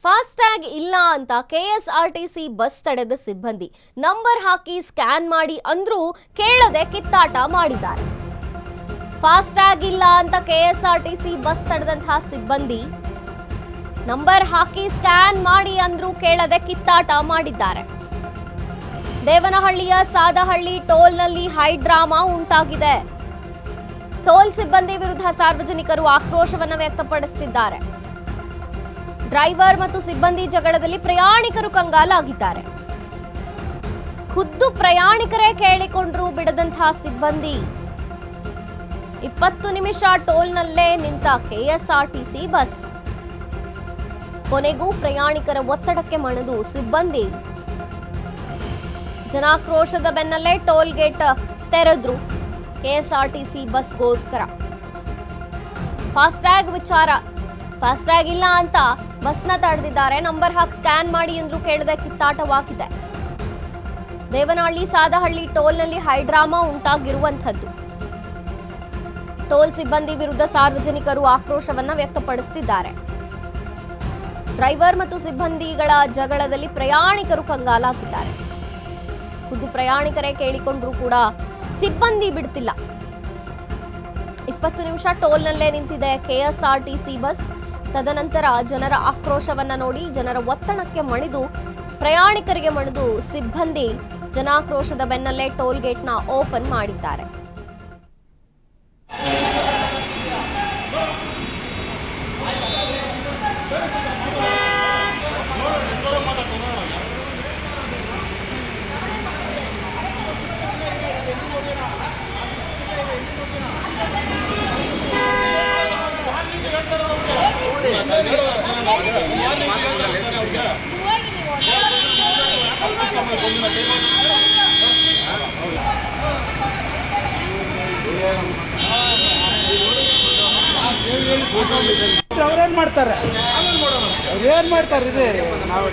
FASTag ಇಲ್ಲ ಅಂತ KSRTC bus ತಡೆದ ಸಿಬ್ಬಂದಿ ನಂಬರ್ ಹಾಕಿ ಸ್ಕ್ಯಾನ್ ಮಾಡಿ ಅಂದ್ರೂ ಕೇಳದೆ ಕಿತ್ತಾಟ ಮಾಡಿದ್ದಾರೆ. ಫಾಸ್ಟ್ಯಾಗ್ ಇಲ್ಲ ಅಂತ ಕೆಎಸ್ಆರ್ಟಿಸಿ ಬಸ್ ತಡೆದಂತಹ ಸಿಬ್ಬಂದಿ ನಂಬರ್ ಹಾಕಿ ಸ್ಕ್ಯಾನ್ ಮಾಡಿ ಅಂದ್ರೂ ಕೇಳದೆ ಕಿತ್ತಾಟ ಮಾಡಿದ್ದಾರೆ. ದೇವನಹಳ್ಳಿಯ ಸಾದಹಳ್ಳಿ ಟೋಲ್ನಲ್ಲಿ ಹೈ ಡ್ರಾಮಾ ಉಂಟಾಗಿದೆ. ಟೋಲ್ ಸಿಬ್ಬಂದಿ ವಿರುದ್ಧ ಸಾರ್ವಜನಿಕರು ಆಕ್ರೋಶವನ್ನು ವ್ಯಕ್ತಪಡಿಸುತ್ತಿದ್ದಾರೆ. ಡ್ರೈವರ್ ಮತ್ತು ಸಿಬ್ಬಂದಿ ಜಗಳದಲ್ಲಿ ಪ್ರಯಾಣಿಕರು ಕಂಗಾಲಾಗಿದ್ದಾರೆ. ಖುದ್ದು ಪ್ರಯಾಣಿಕರೇ ಕೇಳಿಕೊಂಡ್ರು ಬಿಡದಂತಹ ಸಿಬ್ಬಂದಿ 20 ನಿಮಿಷ ಟೋಲ್ನಲ್ಲೇ ನಿಂತ ಕೆಎಸ್ಆರ್ಟಿಸಿ ಬಸ್. ಕೊನೆಗೂ ಪ್ರಯಾಣಿಕರ ಒತ್ತಡಕ್ಕೆ ಮಣಿದು ಸಿಬ್ಬಂದಿ ಜನಾಕ್ರೋಶದ ಬೆನ್ನಲ್ಲೇ ಟೋಲ್ ಗೇಟ್ ತೆರೆದ್ರು ಕೆಎಸ್ಆರ್ಟಿಸಿ ಬಸ್ಗೋಸ್ಕರ. ಫಾಸ್ಟ್ಯಾಗ್ ವಿಚಾರ, ಫಾಸ್ಟ್ಯಾಗ್ ಇಲ್ಲ ಅಂತ ಬಸ್ನ ತಡೆದಿದ್ದಾರೆ. ನಂಬರ್ ಹಾಕಿ ಸ್ಕ್ಯಾನ್ ಮಾಡಿ ಅಂದ್ರೂ ಕೇಳದೆ ಕಿತ್ತಾಟವಾಗಿದೆ. ದೇವನಹಳ್ಳಿ ಸಾದಹಳ್ಳಿ ಟೋಲ್ನಲ್ಲಿ ಹೈ ಡ್ರಾಮಾ ಉಂಟಾಗಿರುವಂಥದ್ದು. ಟೋಲ್ ಸಿಬ್ಬಂದಿ ವಿರುದ್ಧ ಸಾರ್ವಜನಿಕರು ಆಕ್ರೋಶವನ್ನ ವ್ಯಕ್ತಪಡಿಸುತ್ತಿದ್ದಾರೆ. ಡ್ರೈವರ್ ಮತ್ತು ಸಿಬ್ಬಂದಿಗಳ ಜಗಳದಲ್ಲಿ ಪ್ರಯಾಣಿಕರು ಕಂಗಾಲಾಗಿದ್ದಾರೆ. ಖುದ್ದು ಪ್ರಯಾಣಿಕರೇ ಕೇಳಿಕೊಂಡ್ರು ಕೂಡ ಸಿಬ್ಬಂದಿ ಬಿಡ್ತಿಲ್ಲ. 20 ನಿಮಿಷ ಟೋಲ್ನಲ್ಲೇ ನಿಂತಿದೆ ಕೆಎಸ್ಆರ್ಟಿಸಿ ಬಸ್. ತದನಂತರ ಜನರ ಆಕ್ರೋಶವನ್ನ ನೋಡಿ ಜನರ ಒತ್ತಡಕ್ಕೆ ಮಣಿದು ಪ್ರಯಾಣಿಕರಿಗೆ ಮಣಿದು ಸಿಬ್ಬಂದಿ ಜನಾಕ್ರೋಶದ ಬೆನ್ನಲ್ಲೇ ಟೋಲ್ ಗೇಟ್ನ ಓಪನ್ ಮಾಡಿದ್ದಾರೆ. ಅವ್ರೇನ್ ಮಾಡ್ತಾರೆ ಇದೆ ನಾವು